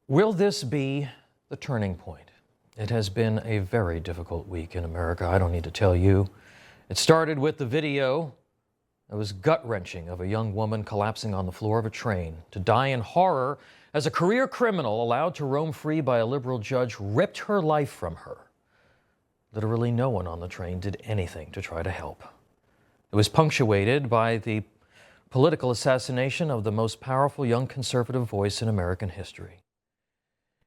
Will this be the turning point? It has been a very difficult week in America. I don't need to tell you. It started with the video that was gut-wrenching of a young woman collapsing on the floor of a train to die in horror as a career criminal allowed to roam free by a liberal judge ripped her life from her. Literally no one on the train did anything to try to help. It was punctuated by the political assassination of the most powerful young conservative voice in American history.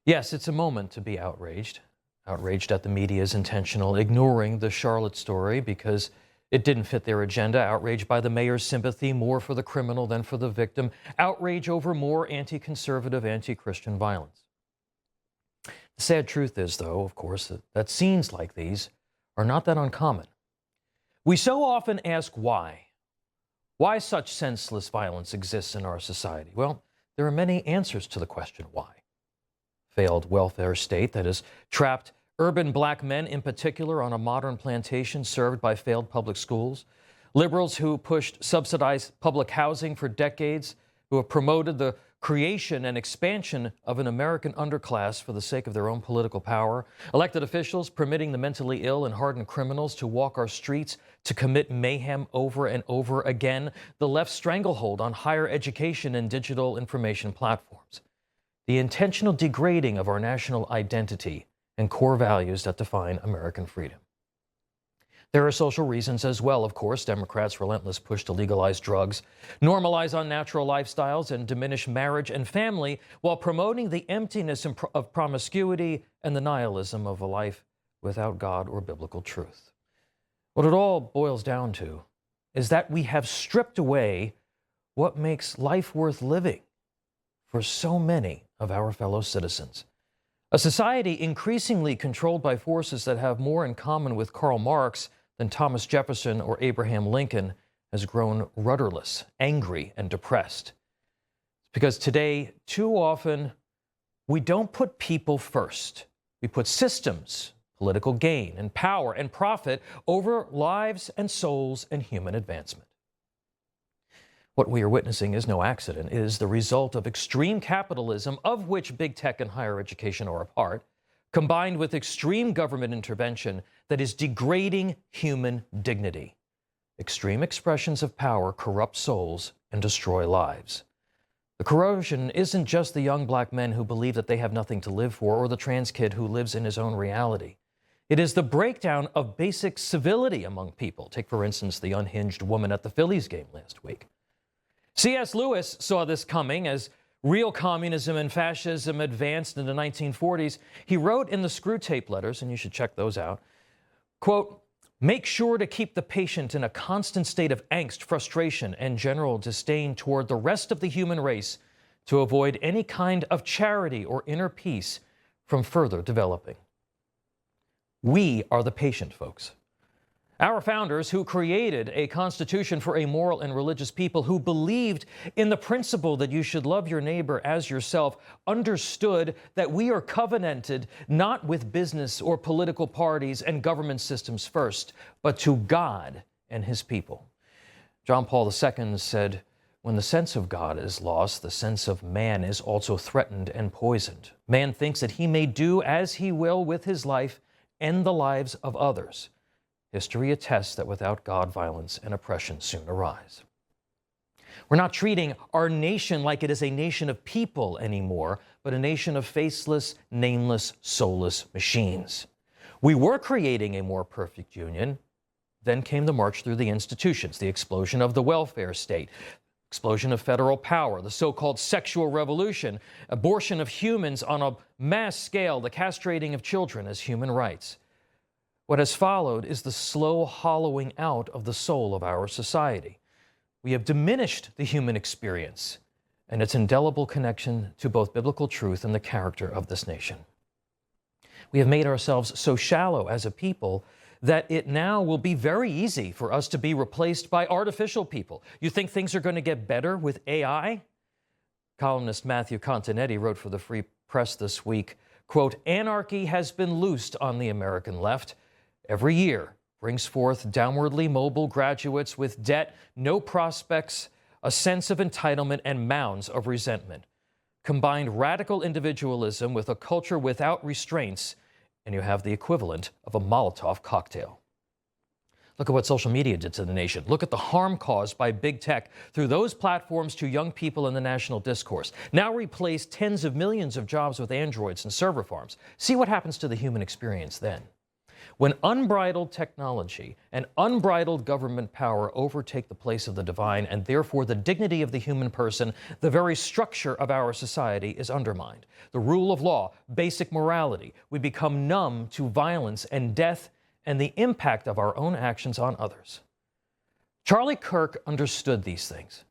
Yes, it's a moment to be outraged. Outraged at the media's intentional ignoring the Charlotte story because it didn't fit their agenda. Outraged by the mayor's sympathy more for the criminal than for the victim. Outrage over more anti-conservative, anti-Christian violence. The sad truth is, though, of course, that scenes like these are not that uncommon. We so often ask why. Why such senseless violence exists in our society? Well, there are many answers to the question why. Failed welfare state that has trapped urban black men in particular on a modern plantation served by failed public schools. Liberals who pushed subsidized public housing for decades, who have promoted the creation and expansion of an American underclass for the sake of their own political power. Elected officials permitting the mentally ill and hardened criminals to walk our streets to commit mayhem over and over again. The left's stranglehold on higher education and digital information platforms. The intentional degrading of our national identity and core values that define American freedom. There are social reasons as well, of course. Democrats' relentless push to legalize drugs, normalize unnatural lifestyles, and diminish marriage and family while promoting the emptiness of promiscuity and the nihilism of a life without God or biblical truth. What it all boils down to is that we have stripped away what makes life worth living for so many of our fellow citizens. A society increasingly controlled by forces that have more in common with Karl Marx than Thomas Jefferson or Abraham Lincoln has grown rudderless, angry, and depressed. Because today, too often, we don't put people first. We put systems, political gain, and power and profit over lives and souls and human advancement. What we are witnessing is no accident. It is the result of extreme capitalism, of which big tech and higher education are a part, combined with extreme government intervention that is degrading human dignity. Extreme expressions of power corrupt souls and destroy lives. The corrosion isn't just the young black men who believe that they have nothing to live for, or the trans kid who lives in his own reality. It is the breakdown of basic civility among people. Take, for instance, the unhinged woman at the Phillies game last week. C.S. Lewis saw this coming as real communism and fascism advanced in the 1940s. He wrote in the Screw Tape Letters, and you should check those out, quote, "Make sure to keep the patient in a constant state of angst, frustration, and general disdain toward the rest of the human race to avoid any kind of charity or inner peace from further developing." We are the patient, folks. Our founders, who created a constitution for a moral and religious people who believed in the principle that you should love your neighbor as yourself, understood that we are covenanted not with business or political parties and government systems first, but to God and his people. John Paul II said, "When the sense of God is lost, the sense of man is also threatened and poisoned. Man thinks that he may do as he will with his life and the lives of others. History attests that without God, violence and oppression soon arise." We're not treating our nation like it is a nation of people anymore, but a nation of faceless, nameless, soulless machines. We were creating a more perfect union. Then came the march through the institutions, the explosion of the welfare state, explosion of federal power, the so-called sexual revolution, abortion of humans on a mass scale, the castrating of children as human rights. What has followed is the slow hollowing out of the soul of our society. We have diminished the human experience and its indelible connection to both biblical truth and the character of this nation. We have made ourselves so shallow as a people that it now will be very easy for us to be replaced by artificial people. You think things are going to get better with AI? Columnist Matthew Continetti wrote for the Free Press this week, quote, "Anarchy has been loosed on the American left. Every year brings forth downwardly mobile graduates with debt, no prospects, a sense of entitlement, and mounds of resentment. Combine radical individualism with a culture without restraints, and you have the equivalent of a Molotov cocktail. Look at what social media did to the nation. Look at the harm caused by big tech through those platforms to young people in the national discourse. Now replace tens of millions of jobs with androids and server farms. See what happens to the human experience then. When unbridled technology and unbridled government power overtake the place of the divine and therefore the dignity of the human person, the very structure of our society is undermined. The rule of law, basic morality, we become numb to violence and death and the impact of our own actions on others. Charlie Kirk understood these things.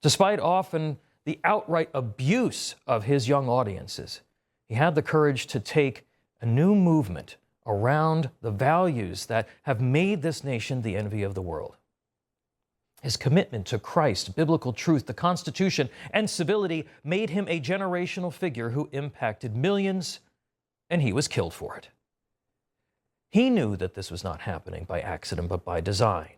Despite often the outright abuse of his young audiences, he had the courage to take a new movement around the values that have made this nation the envy of the world. His commitment to Christ, biblical truth, the Constitution, and civility made him a generational figure who impacted millions, and he was killed for it. He knew that this was not happening by accident, but by design.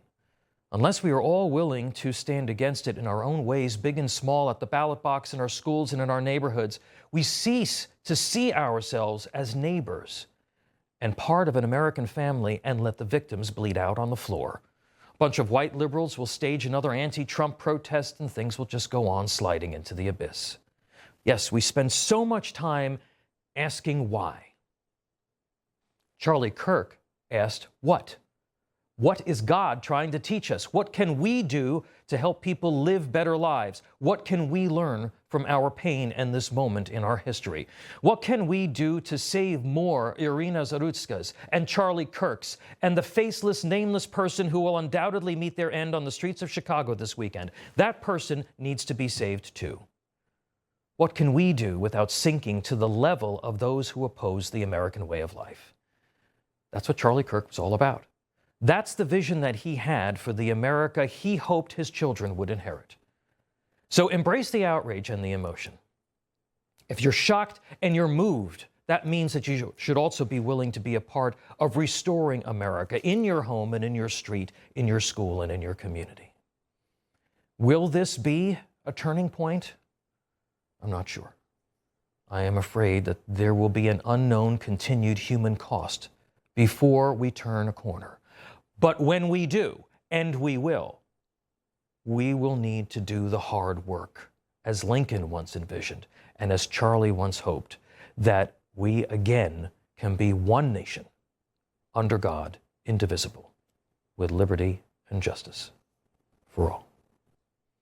Unless we are all willing to stand against it in our own ways, big and small, at the ballot box, in our schools, and in our neighborhoods, we cease to see ourselves as neighbors and part of an American family and let the victims bleed out on the floor. A bunch of white liberals will stage another anti-Trump protest and things will just go on sliding into the abyss. Yes, we spend so much time asking why. Charlie Kirk asked what? What is God trying to teach us? What can we do to help people live better lives? What can we learn from our pain and this moment in our history? What can we do to save more Irina Zarutskas and Charlie Kirks and the faceless, nameless person who will undoubtedly meet their end on the streets of Chicago this weekend? That person needs to be saved too. What can we do without sinking to the level of those who oppose the American way of life? That's what Charlie Kirk was all about. That's the vision that he had for the America he hoped his children would inherit. So embrace the outrage and the emotion. If you're shocked and you're moved, that means that you should also be willing to be a part of restoring America in your home and in your street, in your school and in your community. Will this be a turning point? I'm not sure. I am afraid that there will be an unknown continued human cost before we turn a corner. But when we do, and we will need to do the hard work, as Lincoln once envisioned, and as Charlie once hoped, that we again can be one nation, under God, indivisible, with liberty and justice for all.